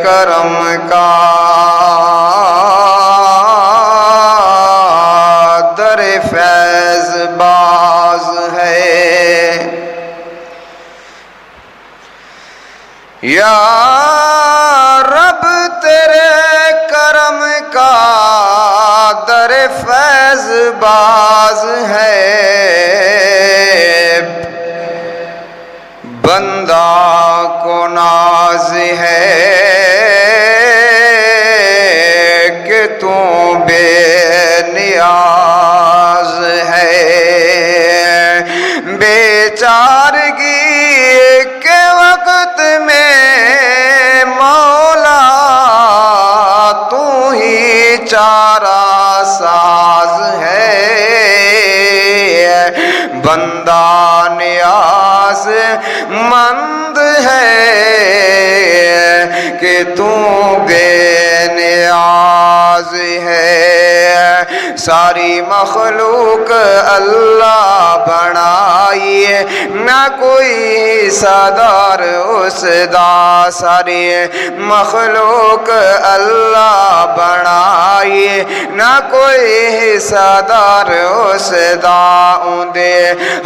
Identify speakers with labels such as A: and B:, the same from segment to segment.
A: करम का दर फैज बाज है। या रब तेरे करम का दर फैज बाज है। बंदा को नाज है कि तू बेनियाज है। बेचारगी के वक्त में मौला तू ही चारा साज है। बंदा नियाज मंद है कि तू बेनियाज है। सारी मखलूक अल्लाह बनाई ना कोई हिस्सादार उसदा। सारी मखलूक अल्लाह बनाई ना कोई हिस्सादार उसदा। उंदे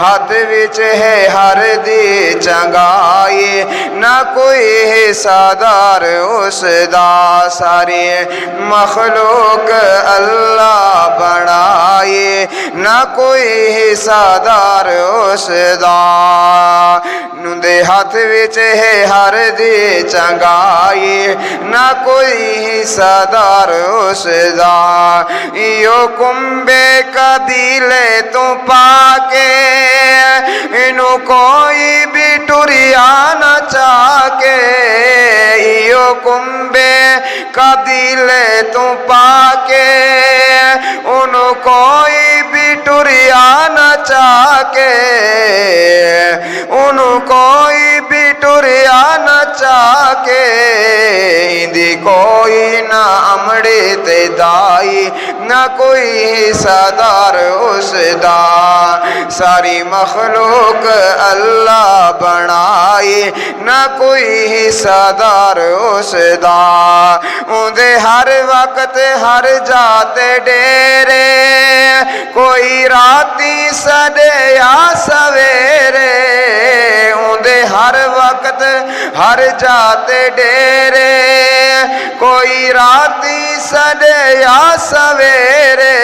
A: हाथ विच है हर दी चंगाई ना कोई हिस्सादार उसदा। सारी मखलूक अल्लाह बनाई ना कोई हिस्सादार उसदा। उंदे हाथ विच है हर दी चंगाई ना कोई हिस्सादार उसदा। यो कुंबे कबीले तो पाके इनु कोई भी टुरिया न चाके। यो कुंबे कबीले तो पाके उनु कोई भी टुरिया न चाके। उनु कोई भी टुरिया न चाके। इंदी कोई ना अमड़े ते दाई ना कोई हिस्सादार उसदा। सारी मखलूक अल्लाह बनाई ना कोई हिस्सादार उसदा। उंदे हर वक्त हर जाते डेरे कोई राती सदे या सवेरे। उंदे हर वक्त हर जाते डेरे कोई राती सदे या सवेरे।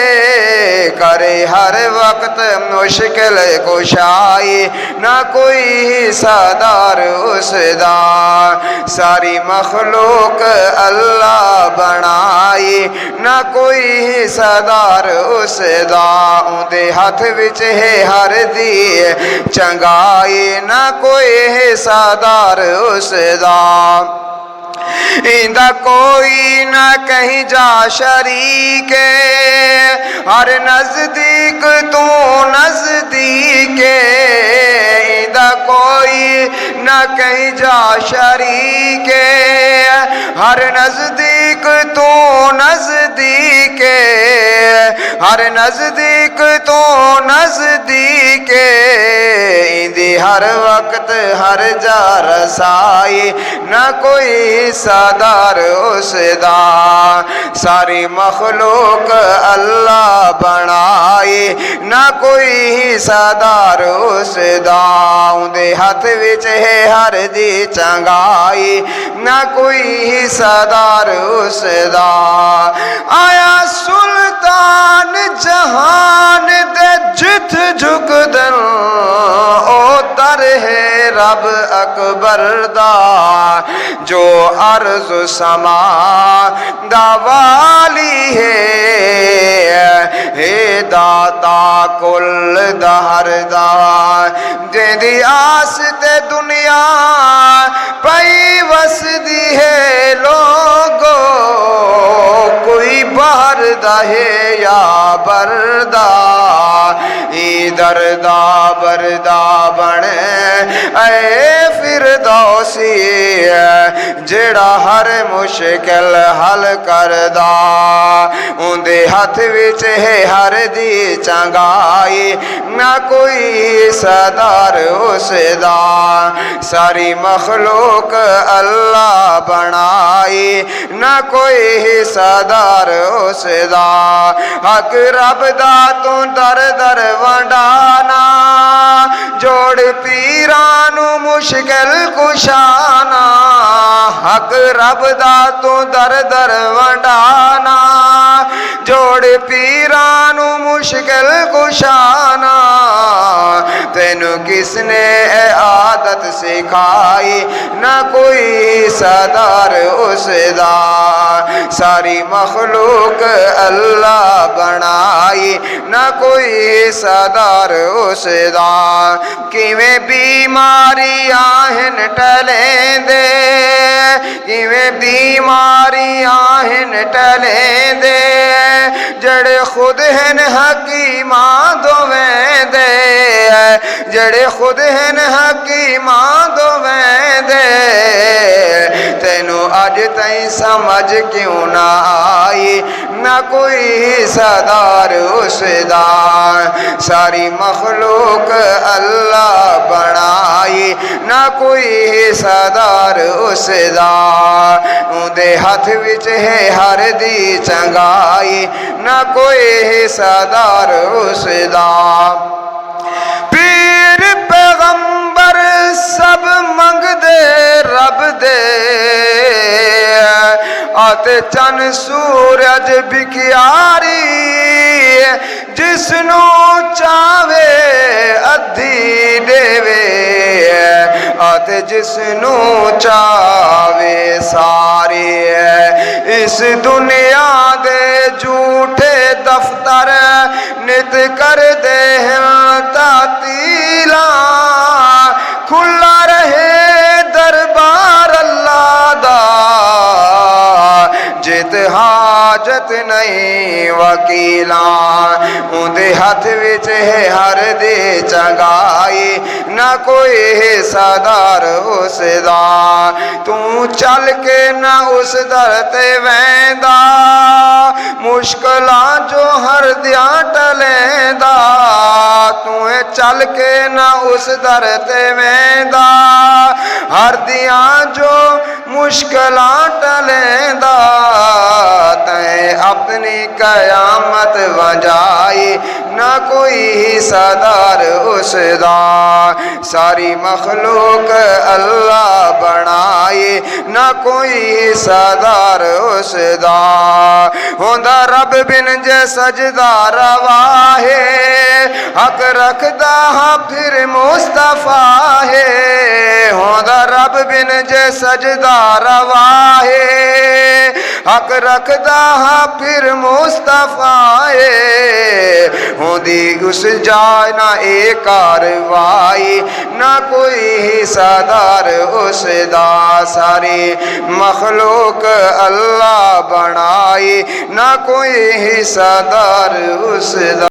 A: करे हर वक्त मुश्किल कुशाई ना कोई हिस्सादार उसदा। सारी मखलूक अल्लाह बनाई ना कोई हिस्सादार उसदा। उंदे हाथ विच है हर दी चंगाई ना कोई हिस्सादार उसदा। इंदा कोई ना कहीं जा शरीक हर नजदीक तू नजदीक। इंदा कोई ना कहीं जा शरीक हर नजदीक तू नजदीक। हर नजदीक तू नजदीक। इंदी हर वक्त हर जा रसाई ना कोई हिस्सादार उसदा। सारी मखलूक अल्लाह बनाई ना कोई हिस्सादार उसदा। उंदे हाथ विच है हर दी चंगाई ना कोई हिस्सादार उसदा। आया सुल्तान जहान दे जिथ झुकदन ओ दर है रब अकबर दा। जो अर्ज समा दावाली है दाता कुल दहरदा। जेदी आस ते दुनिया पई वसदी है लोगो। कोई बाहर दा है या बरदा। दरदा बरदा बने ऐ फिरदौसी जेड़ा हर मुश्किल हल करदा। उंदे हाथ विच है हर दी चंगाई ना कोई हिस्सादार उसदा। सारी मखलूक अल्लाह बनाई बनाई ना कोई हिस्सादार उसदा। हक रब दा तू दर दर वंडाना जोड़ पीरां नू मुश्किल कुशाना। हक रब दा तू दर दर वंडाना जोड़ पीरां नू मुश्किल कुशाना। तेनू किसने आदत सिखाई ना कोई सदार उसदा। सारी मखलूक अल्लाह बनाई ना कोई सदार उसदा। किवें बीमारियां हिन टलेंदे किवें बीमारियां हिन टलेंदे जड़े खुद हैं हकीमां दोवें दे। जड़े खुद हैं हकीमां दोवें दे। तेनू अज तई समझ क्यों ना आई ना कोई हिस्सादार उसदा। सारी मखलूक अल्लाह बनाई ना कोई हिस्सादार उसदा। उदे हथ विच है हर दी चंगाई ना कोई हिस्सादार उसदा। पीर पैगंबर सब मंगदे रब दे आते चन सूरज बिकियारी जिसनू चावे अद्धी देवे आते जिसनू चावे सारी। इस दुनिया दे झूठे दफ्तर नित कर दे तातीला खुला रहे दरबार अल्लाह दा। जित हाजत नहीं वकीला उदे हथ विच है हर दे चंगाई ना कोई हिस्सादार उसदा। तू चल के ना उस दर ते वैंदा मुश्किलां जो हर दिया टलेंदा। तू चल के ना उस दर ते वैंदा हर दिया जो मुश्किलां टलेंदा। तैं अपनी कयामत वजाई ना कोई हिस्सादार उसदा। सारी मखलूक अल्लाह बनाई ना कोई हिस्सादार उसदा। होंदा रब बिन जे सजदा रवा है हक रखदा हाँ फिर मुस्तफा है। होंदा रब बिन जे सजदा रवा है हक रखदा हाँ फिर मुस्तफा है। होंदी उस जाय ना ए कारवाई ना कोई हिस्सादार उसदा। सारी मखलूक अल्लाह बनाई ना कोई हिस्सादार उसदा।